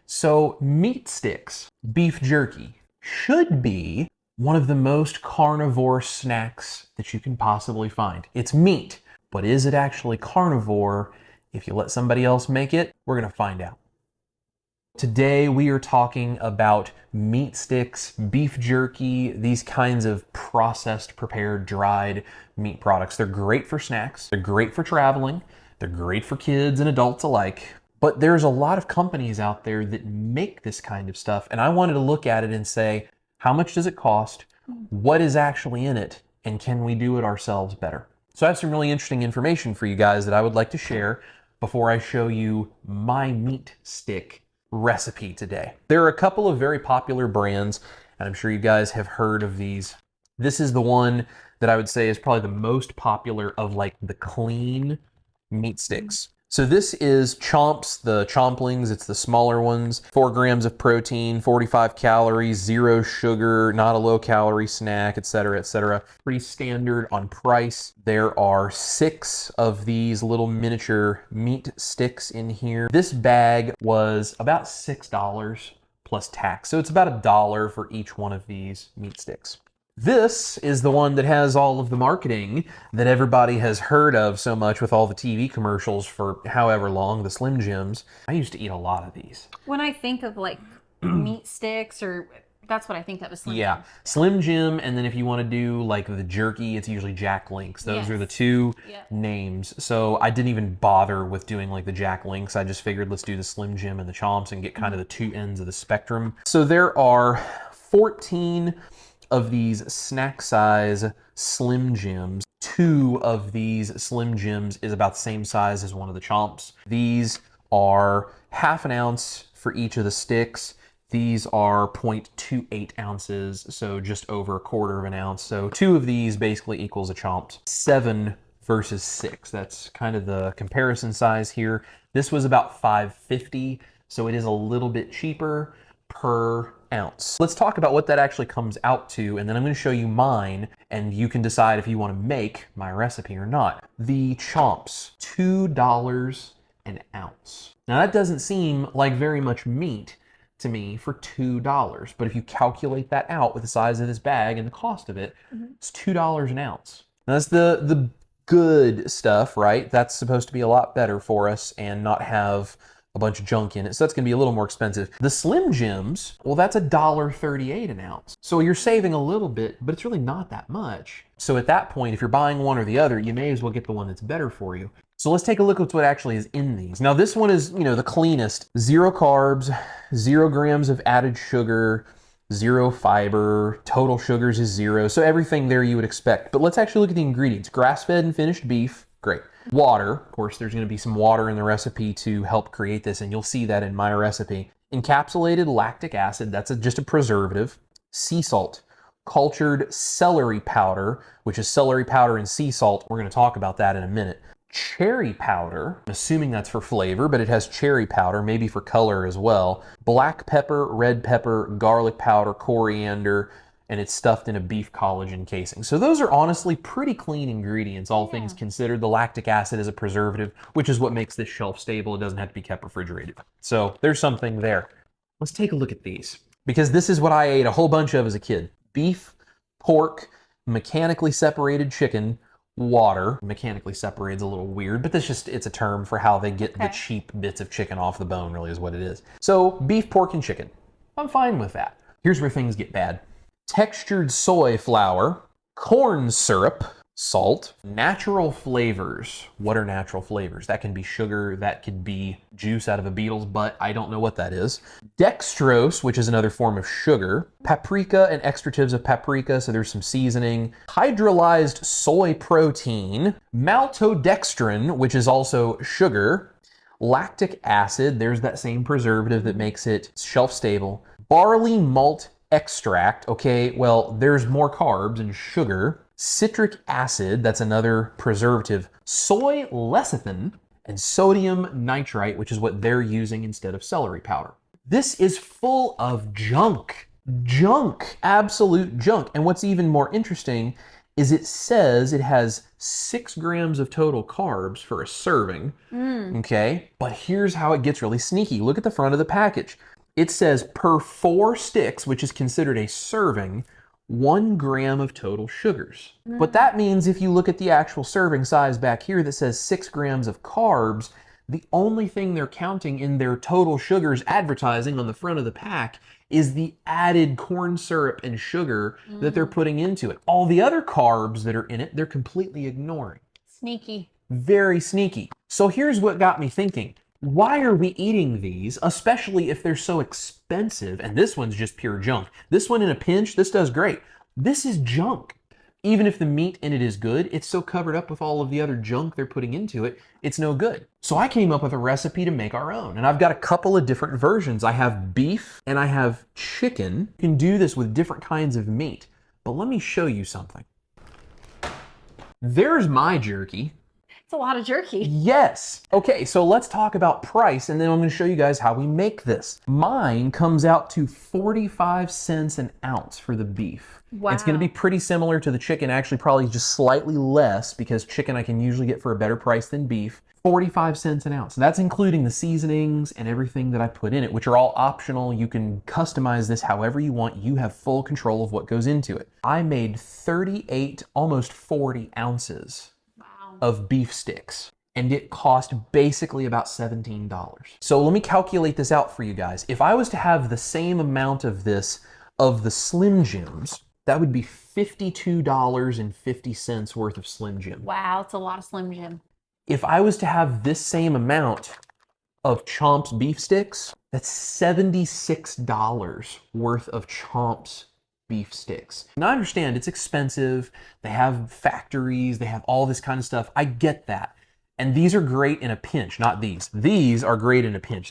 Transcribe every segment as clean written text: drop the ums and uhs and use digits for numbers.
So meat sticks, beef jerky, should be one of the most carnivore snacks that you can possibly find. It's meat, but is it actually carnivore? If you let somebody else make it, we're gonna find out. Today we are talking about meat sticks, beef jerky, these kinds of processed, prepared, dried meat products. They're great for snacks, they're great for traveling, they're great for kids and adults alike. But there's a lot of companies out there that make this kind of stuff, and I wanted to look at it and say, how much does it cost? What is actually in it? And can we do it ourselves better? So I have some really interesting information for you guys that I would like to share before I show you my meat stick recipe today. There are a couple of very popular brands, and I'm sure you guys have heard of these. This is the one that I would say is probably the most popular of like the clean meat sticks. So this is Chomps, the Chomplings. It's the smaller ones. 4 grams of protein, 45 calories, 0 sugar, not a low calorie snack, etc., etc. Pretty standard on price. There are 6 of these little miniature meat sticks in here. This bag was about $6 plus tax. So it's about $1 for each one of these meat sticks. This is the one that has all of the marketing that everybody has heard of so much with all the TV commercials for however long, the Slim Jims. I used to eat a lot of these. When I think of like meat sticks, or that's what I think of as Slim Yeah, Jim. Slim Jim, and then if you want to do like the jerky, it's usually Jack Links. Those are the two names. So I didn't even bother with doing like the Jack Links. I just figured let's do the Slim Jim and the Chomps and get kind of the two ends of the spectrum. So there are 14 of these snack size Slim Jims. 2 of these Slim Jims is about the same size as one of the Chomps. These are half an ounce for each of the sticks. These are 0.28 ounces, so just over a quarter of an ounce. So 2 of these basically equals a Chomp. 7 versus 6. That's kind of the comparison size here. This was about $5.50, so it is a little bit cheaper per ounce. Let's talk about what that actually comes out to, and then I'm going to show you mine, and you can decide if you want to make my recipe or not. The Chomps, $2 an ounce. Now that doesn't seem like very much meat to me for $2, but if you calculate that out with the size of this bag and the cost of it, it's $2 an ounce. Now that's the good stuff, right? That's supposed to be a lot better for us and not have a bunch of junk in it, so that's gonna be a little more expensive. The Slim Jims, well, that's $1.38 an ounce. So you're saving a little bit, but it's really not that much. So at that point, if you're buying one or the other, you may as well get the one that's better for you. So let's take a look at what actually is in these. Now this one is, the cleanest. 0 carbs, 0 grams of added sugar, 0 fiber, total sugars is 0. So everything there you would expect. But let's actually look at the ingredients. Grass-fed and finished beef, great. Water, of course, there's going to be some water in the recipe to help create this, and you'll see that in my recipe. Encapsulated lactic acid, that's just a preservative. Sea salt. Cultured celery powder, which is celery powder and sea salt. We're going to talk about that in a minute. Cherry powder, I'm assuming that's for flavor, but it has cherry powder, maybe for color as well. Black pepper, red pepper, garlic powder, coriander, and it's stuffed in a beef collagen casing. So those are honestly pretty clean ingredients, all things considered. The lactic acid is a preservative, which is what makes this shelf stable. It doesn't have to be kept refrigerated. So there's something there. Let's take a look at these, because this is what I ate a whole bunch of as a kid. Beef, pork, mechanically separated chicken, water. Mechanically separated is a little weird, but it's a term for how they get the cheap bits of chicken off the bone, really is what it is. So beef, pork, and chicken. I'm fine with that. Here's where things get bad. Textured soy flour, corn syrup, salt, natural flavors. What are natural flavors? That can be sugar, that could be juice out of a beetle's butt. I don't know what that is. Dextrose, which is another form of sugar. Paprika and extractives of paprika, so there's some seasoning. Hydrolyzed soy protein. Maltodextrin, which is also sugar. Lactic acid, there's that same preservative that makes it shelf stable. Barley malt extract, okay, well, there's more carbs and sugar. Citric acid, that's another preservative. Soy lecithin, and sodium nitrite, which is what they're using instead of celery powder. This is full of junk. Junk, absolute junk. And what's even more interesting is it says it has 6 grams of total carbs for a serving, okay? But here's how it gets really sneaky. Look at the front of the package. it says per 4 sticks, which is considered a serving, 1 gram of total sugars. But that means if you look at the actual serving size back here that says 6 grams of carbs, the only thing they're counting in their total sugars advertising on the front of the pack is the added corn syrup and sugar that they're putting into it. All the other carbs that are in it, they're completely ignoring. Sneaky. Very sneaky. So here's what got me thinking. Why are we eating these, especially if they're so expensive? And this one's just pure junk. This one in a pinch, this does great. This is junk. Even if the meat in it is good, it's so covered up with all of the other junk they're putting into it, it's no good. So I came up with a recipe to make our own. And I've got a couple of different versions. I have beef and I have chicken. You can do this with different kinds of meat. But let me show you something. There's my jerky. It's a lot of jerky. Yes. Okay, so let's talk about price, and then I'm going to show you guys how we make this. Mine comes out to 45 cents an ounce for the beef. Wow. It's going to be pretty similar to the chicken, actually probably just slightly less, because chicken I can usually get for a better price than beef. 45 cents an ounce. That's including the seasonings and everything that I put in it, which are all optional. You can customize this however you want. You have full control of what goes into it. I made 38, almost 40 ounces of beef sticks, and it cost basically about $17. So let me calculate this out for you guys. If I was to have the same amount of this, of the Slim Jims, that would be $52.50 worth of Slim Jim. Wow, it's a lot of Slim Jim. If I was to have this same amount of Chomp's beef sticks, that's $76 worth of Chomp's beef sticks. Now I understand it's expensive, they have factories, they have all this kind of stuff. I get that. And these are great in a pinch, not these. These are great in a pinch.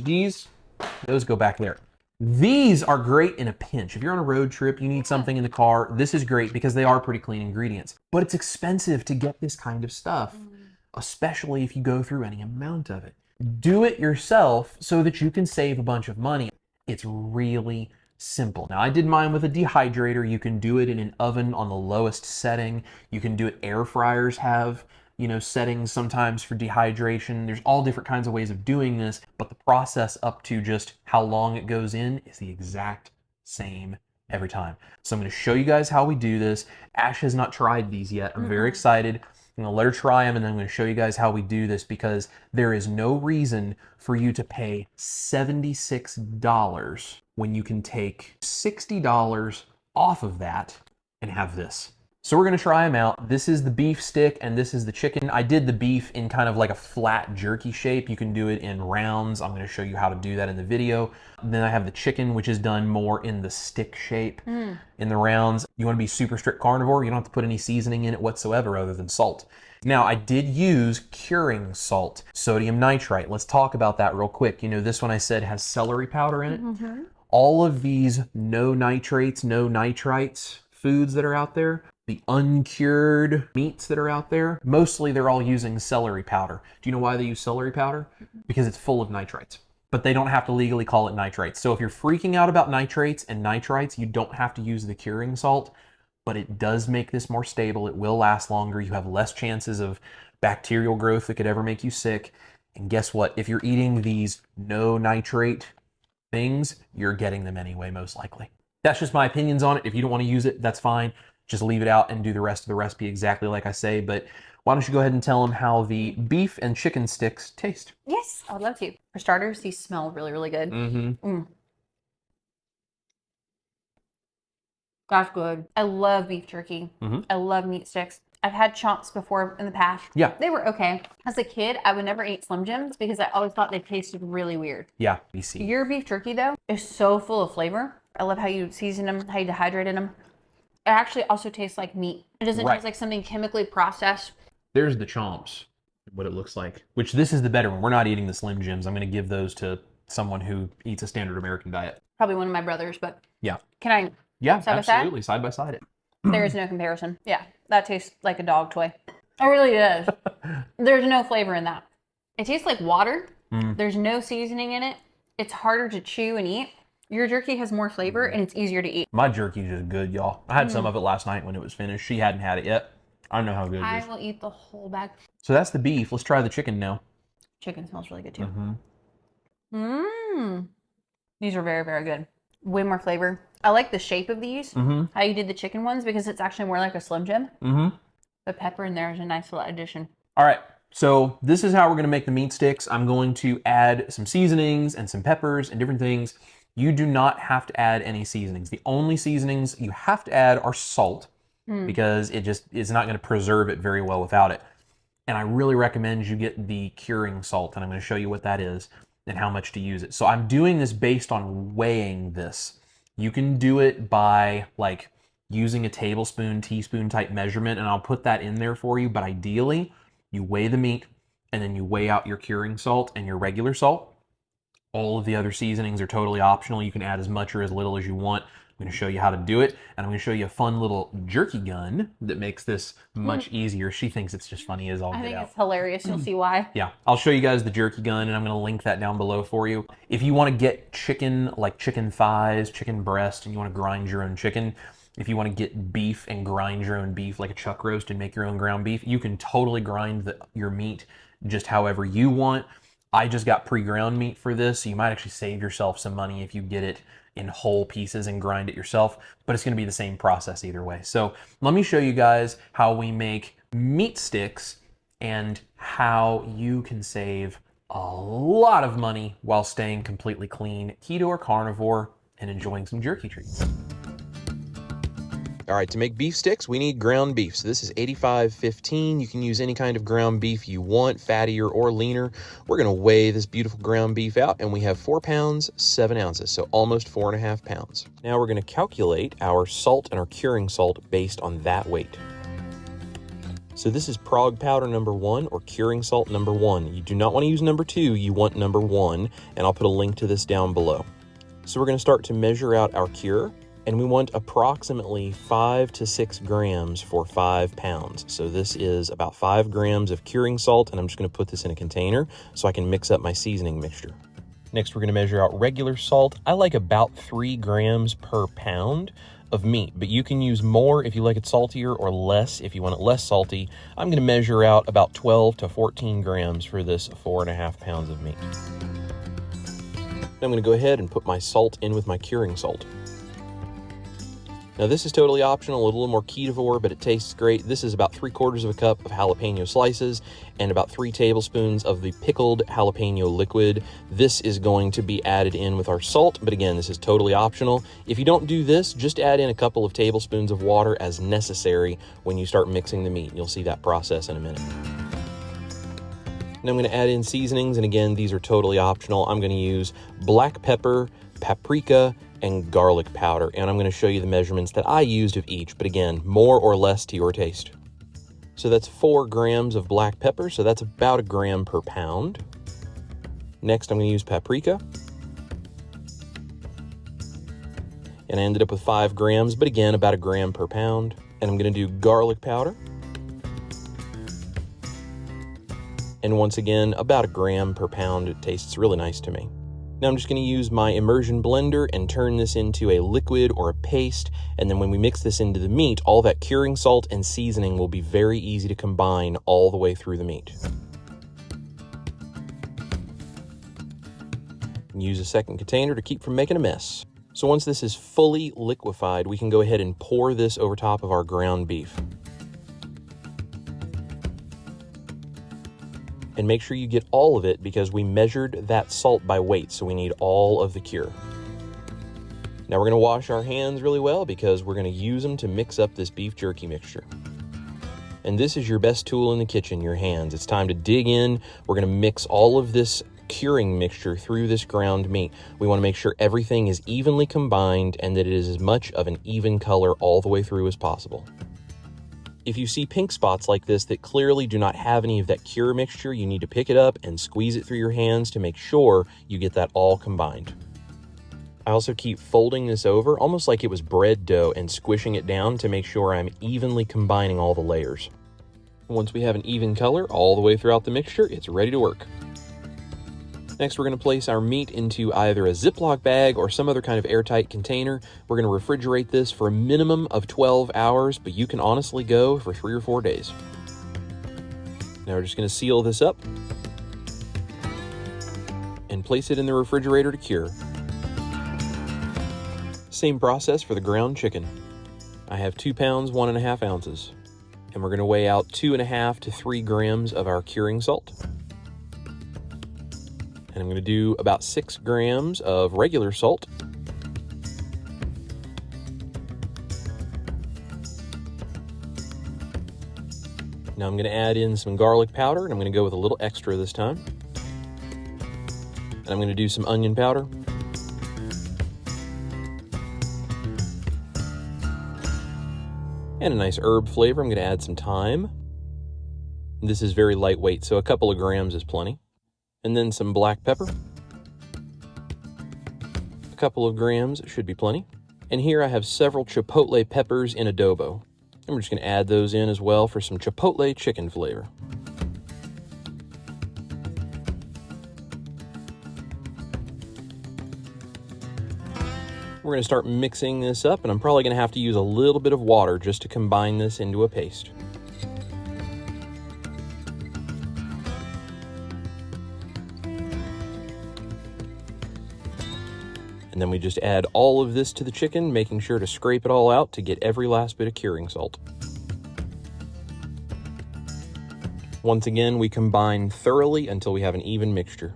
Those go back there. These are great in a pinch. If you're on a road trip, you need something in the car, this is great because they are pretty clean ingredients. But it's expensive to get this kind of stuff, especially if you go through any amount of it. Do it yourself so that you can save a bunch of money. It's really simple. Now I did mine with a dehydrator. You can do it in an oven on the lowest setting. You can do it, air fryers have, settings sometimes for dehydration. There's all different kinds of ways of doing this, but the process up to just how long it goes in is the exact same every time. So I'm going to show you guys how we do this. Ash has not tried these yet. I'm very excited. I'm going to let her try them, and then I'm going to show you guys how we do this, because there is no reason for you to pay $76 when you can take $60 off of that and have this. So we're going to try them out. This is the beef stick and this is the chicken. I did the beef in kind of like a flat jerky shape. You can do it in rounds. I'm going to show you how to do that in the video. Then I have the chicken, which is done more in the stick shape in the rounds. You want to be super strict carnivore, you don't have to put any seasoning in it whatsoever other than salt. Now, I did use curing salt, sodium nitrite. Let's talk about that real quick. This one I said has celery powder in it. All of these no nitrates, no nitrites foods that are out there, the uncured meats that are out there, mostly they're all using celery powder. Do you know why they use celery powder? Because it's full of nitrates. But they don't have to legally call it nitrates. So if you're freaking out about nitrates and nitrites, you don't have to use the curing salt, but it does make this more stable. It will last longer. You have less chances of bacterial growth that could ever make you sick. And guess what? If you're eating these no nitrate things, you're getting them anyway, most likely. That's just my opinions on it. If you don't want to use it, that's fine. Just leave it out and do the rest of the recipe exactly like I say. But why don't you go ahead and tell them how the beef and chicken sticks taste? Yes, I would love to. For starters, these smell really, really good. That's good. I love beef jerky. I love meat sticks. I've had chomps before in the past. Yeah. They were okay. As a kid, I would never eat Slim Jims because I always thought they tasted really weird. Yeah, BC. Your beef jerky, though, is so full of flavor. I love how you season them, how you dehydrated them. It actually also tastes like meat. It doesn't taste like something chemically processed. There's the chomps, what it looks like, which this is the better one. We're not eating the Slim Jims. I'm going to give those to someone who eats a standard American diet. Probably one of my brothers, but yeah. Can I? Yeah, side absolutely. Side by side it. There is no comparison. Yeah, that tastes like a dog toy. It really does. There's no flavor in that. It tastes like water. There's no seasoning in it. It's harder to chew and eat. Your jerky has more flavor and it's easier to eat. My jerky is just good, y'all. I had some of it last night when it was finished. She hadn't had it yet. I don't know how good it is. I will eat the whole bag. So that's the beef. Let's try the chicken now. Chicken smells really good too. These are very, very good. Way more flavor. I like the shape of these, how you did the chicken ones, because it's actually more like a Slim Jim. The pepper in there is a nice little addition. All right, so this is how we're gonna make the meat sticks. I'm going to add some seasonings and some peppers and different things. You do not have to add any seasonings. The only seasonings you have to add are salt, because it just is not gonna preserve it very well without it. And I really recommend you get the curing salt, and I'm gonna show you what that is and how much to use it. So I'm doing this based on weighing this. You can do it by like using a tablespoon, teaspoon type measurement, and I'll put that in there for you. But ideally, you weigh the meat and then you weigh out your curing salt and your regular salt. All of the other seasonings are totally optional. You can add as much or as little as you want. I'm going to show you how to do it, and I'm going to show you a fun little jerky gun that makes this much easier. She thinks it's just funny as all get out. I think it's hilarious. You'll see why. Yeah, I'll show you guys the jerky gun, and I'm going to link that down below for you. If you want to get chicken, like chicken thighs, chicken breast, and you want to grind your own chicken, if you want to get beef and grind your own beef, like a chuck roast, and make your own ground beef, you can totally grind your meat just however you want. I just got pre-ground meat for this, so you might actually save yourself some money if you get it in whole pieces and grind it yourself, but it's going to be the same process either way. So let me show you guys how we make meat sticks and how you can save a lot of money while staying completely clean, keto or carnivore, and enjoying some jerky treats. All right, to make beef sticks, we need ground beef. So this is 85/15. You can use any kind of ground beef you want, fattier or leaner. We're gonna weigh this beautiful ground beef out, and we have 4 pounds, 7 ounces, so almost 4.5 pounds. Now we're gonna calculate our salt and our curing salt based on that weight. So this is Prague powder number 1 or curing salt number 1. You do not wanna use number 2, you want number 1, and I'll put a link to this down below. So we're gonna start to measure out our cure. And we want approximately 5 to 6 grams for 5 pounds. So this is about 5 grams of curing salt, and I'm just gonna put this in a container so I can mix up my seasoning mixture. Next, we're gonna measure out regular salt. I like about 3 grams per pound of meat, but you can use more if you like it saltier or less if you want it less salty. I'm gonna measure out about 12 to 14 grams for this 4.5 pounds of meat. Now I'm gonna go ahead and put my salt in with my curing salt. Now this is totally optional, a little more ketovore, but it tastes great. This is about 3/4 of a cup of jalapeno slices and about 3 tablespoons of the pickled jalapeno liquid. This is going to be added in with our salt, but again, this is totally optional. If you don't do this, just add in a couple of tablespoons of water as necessary when you start mixing the meat. You'll see that process in a minute. Now I'm going to add in seasonings, and again, these are totally optional. I'm going to use black pepper, paprika, and garlic powder, and I'm going to show you the measurements that I used of each, but again, more or less to your taste. So that's 4 grams of black pepper, so that's about 1 gram per pound. Next, I'm going to use paprika, and I ended up with 5 grams, but again, about 1 gram per pound. And I'm going to do garlic powder, and once again, about 1 gram per pound. It tastes really nice to me. Now I'm just going to use my immersion blender and turn this into a liquid or a paste, and then when we mix this into the meat, all that curing salt and seasoning will be very easy to combine all the way through the meat. Use a second container to keep from making a mess. So once this is fully liquefied, we can go ahead and pour this over top of our ground beef. And make sure you get all of it because we measured that salt by weight, so we need all of the cure. Now we're going to wash our hands really well because we're going to use them to mix up this beef jerky mixture. And this is your best tool in the kitchen, your hands. It's time to dig in. We're going to mix all of this curing mixture through this ground meat. We want to make sure everything is evenly combined and that it is as much of an even color all the way through as possible. If you see pink spots like this that clearly do not have any of that cure mixture, you need to pick it up and squeeze it through your hands to make sure you get that all combined. I also keep folding this over almost like it was bread dough and squishing it down to make sure I'm evenly combining all the layers. Once we have an even color all the way throughout the mixture, it's ready to work. Next, we're going to place our meat into either a Ziploc bag or some other kind of airtight container. We're going to refrigerate this for a minimum of 12 hours, but you can honestly go for 3 or 4 days. Now we're just going to seal this up and place it in the refrigerator to cure. Same process for the ground chicken. I have 2 pounds, 1.5 ounces. And we're going to weigh out 2.5 to 3 grams of our curing salt. And I'm going to do about 6 grams of regular salt. Now I'm going to add in some garlic powder, and I'm going to go with a little extra this time. And I'm going to do some onion powder. And a nice herb flavor. I'm going to add some thyme. This is very lightweight, so a couple of grams is plenty. And then some black pepper. A couple of grams should be plenty. And here I have several chipotle peppers in adobo. And we're just going to add those in as well for some chipotle chicken flavor. We're going to start mixing this up, and I'm probably going to have to use a little bit of water just to combine this into a paste. And then we just add all of this to the chicken, making sure to scrape it all out to get every last bit of curing salt. Once again, we combine thoroughly until we have an even mixture.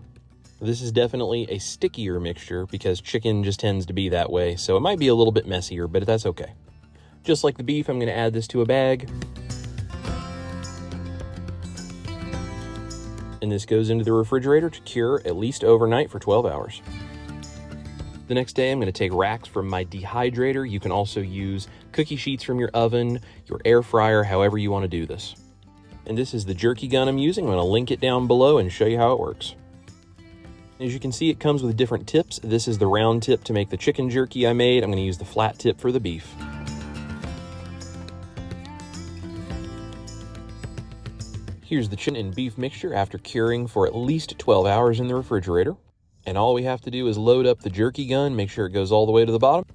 This is definitely a stickier mixture because chicken just tends to be that way, so it might be a little bit messier, but that's okay. Just like the beef, I'm going to add this to a bag. And this goes into the refrigerator to cure at least overnight for 12 hours. The next day, I'm going to take racks from my dehydrator. You can also use cookie sheets from your oven, your air fryer, however you want to do this. And this is the jerky gun I'm using. I'm going to link it down below and show you how it works. As you can see, it comes with different tips. This is the round tip to make the chicken jerky I made. I'm going to use the flat tip for the beef. Here's the chicken and beef mixture after curing for at least 12 hours in the refrigerator. And all we have to do is load up the jerky gun, make sure it goes all the way to the bottom,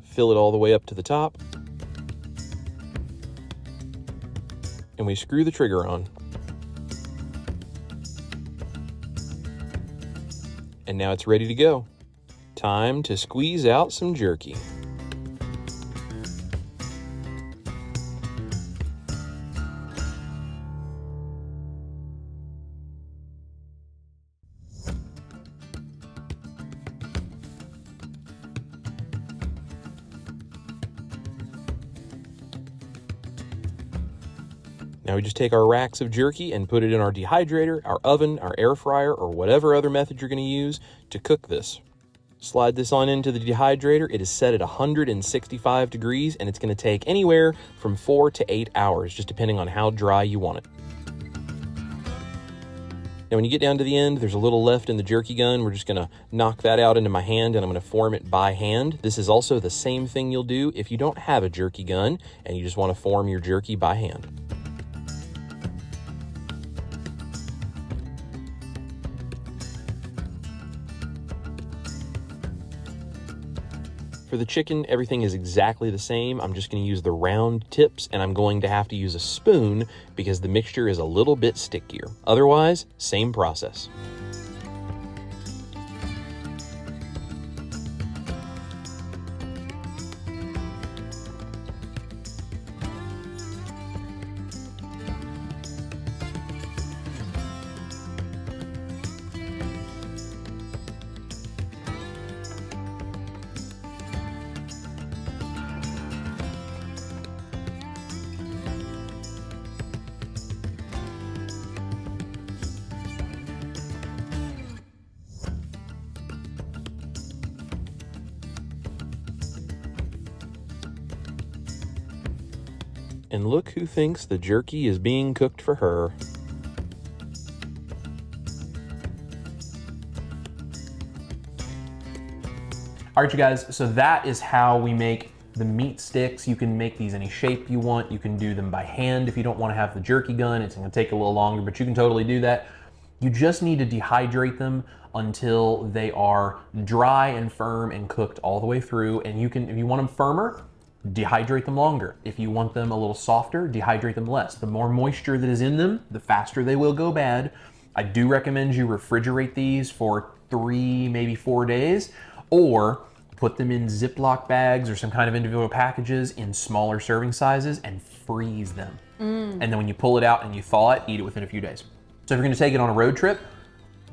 fill it all the way up to the top, and we screw the trigger on. And now it's ready to go. Time to squeeze out some jerky. Now we just take our racks of jerky and put it in our dehydrator, our oven, our air fryer, or whatever other method you're going to use to cook this. Slide this on into the dehydrator. It is set at 165 degrees, and it's going to take anywhere from 4 to 8 hours, just depending on how dry you want it. Now when you get down to the end, there's a little left in the jerky gun. We're just going to knock that out into my hand, and I'm going to form it by hand. This is also the same thing you'll do if you don't have a jerky gun and you just want to form your jerky by hand. For the chicken, everything is exactly the same. I'm just going to use the round tips, and I'm going to have to use a spoon because the mixture is a little bit stickier. Otherwise, same process. And look who thinks the jerky is being cooked for her. All right, you guys, so that is how we make the meat sticks. You can make these any shape you want. You can do them by hand if you don't want to have the jerky gun. It's going to take a little longer, but you can totally do that. You just need to dehydrate them until they are dry and firm and cooked all the way through. And you can, if you want them firmer, dehydrate them longer. If you want them a little softer, dehydrate them less. The more moisture that is in them, the faster they will go bad. I do recommend you refrigerate these for 3, maybe 4 days, or put them in Ziploc bags or some kind of individual packages in smaller serving sizes and freeze them. And then when you pull it out and you thaw it, eat it within a few days. So if you're gonna take it on a road trip,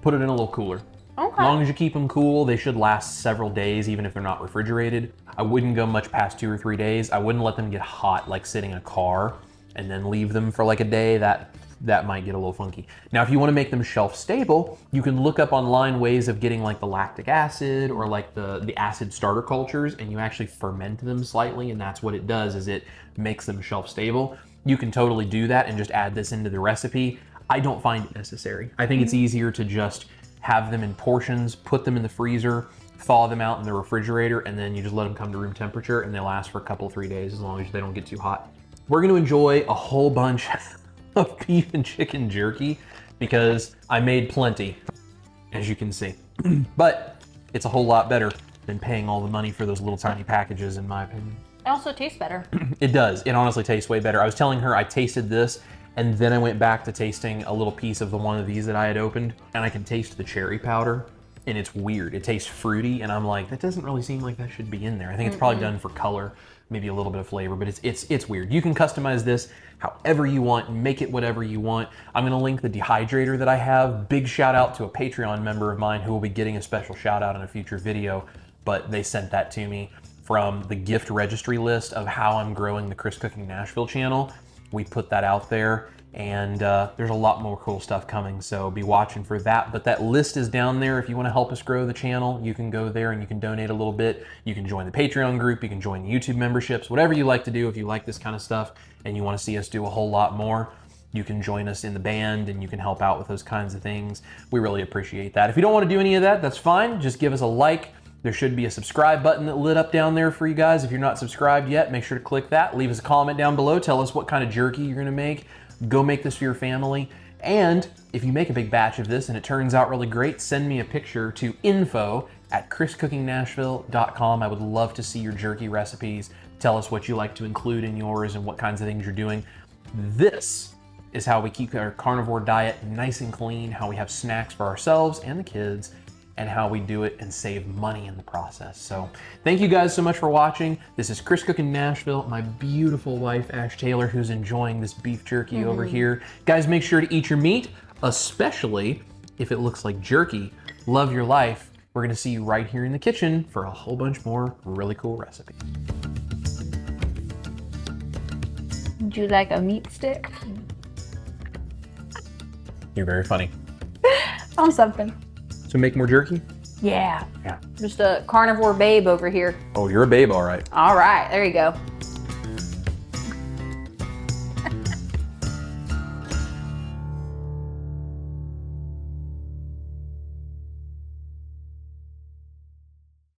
put it in a little cooler. Okay. As long as you keep them cool, they should last several days, even if they're not refrigerated. I wouldn't go much past 2 or 3 days. I wouldn't let them get hot, like sitting in a car, and then leave them for like a day. That might get a little funky. Now, if you want to make them shelf stable, you can look up online ways of getting like the lactic acid or like the acid starter cultures, and you actually ferment them slightly, and that's what it does, is it makes them shelf stable. You can totally do that and just add this into the recipe. I don't find it necessary. I think it's easier to just have them in portions, put them in the freezer, thaw them out in the refrigerator, and then you just let them come to room temperature, and they last for a couple, 3 days as long as they don't get too hot. We're gonna enjoy a whole bunch of beef and chicken jerky because I made plenty, as you can see. But it's a whole lot better than paying all the money for those little tiny packages, in my opinion. It also tastes better. It does. It honestly tastes way better. I was telling her I tasted this, and then I went back to tasting a little piece of the one of these that I had opened, and I can taste the cherry powder, and it's weird. It tastes fruity, and I'm like, that doesn't really seem like that should be in there. I think it's probably done for color, maybe a little bit of flavor, but it's weird. You can customize this however you want, make it whatever you want. I'm gonna link the dehydrator that I have. Big shout out to a Patreon member of mine who will be getting a special shout out in a future video, but they sent that to me from the gift registry list of how I'm growing the Chris Cooking Nashville channel. We put that out there, and there's a lot more cool stuff coming, so be watching for that. But that list is down there. If you want to help us grow the channel, you can go there and you can donate a little bit. You can join the Patreon group, you can join the YouTube memberships, whatever you like to do. If you like this kind of stuff and you want to see us do a whole lot more, you can join us in the band and you can help out with those kinds of things. We really appreciate that. If you don't want to do any of that, that's fine. Just give us a like. There should be a subscribe button that lit up down there for you guys. If you're not subscribed yet, make sure to click that. Leave us a comment down below. Tell us what kind of jerky you're gonna make. Go make this for your family. And if you make a big batch of this and it turns out really great, send me a picture to info@chriscookingnashville.com. I would love to see your jerky recipes. Tell us what you like to include in yours and what kinds of things you're doing. This is how we keep our carnivore diet nice and clean, how we have snacks for ourselves and the kids, and how we do it and save money in the process. So thank you guys so much for watching. This is Chris Cooking Nashville, my beautiful wife, Ash Taylor, who's enjoying this beef jerky over here. Guys, make sure to eat your meat, especially if it looks like jerky. Love your life. We're gonna see you right here in the kitchen for a whole bunch more really cool recipes. Would you like a meat stick? You're very funny. On something. So make more jerky? Yeah. Yeah. Just a carnivore babe over here. Oh, you're a babe, all right. All right, there you go.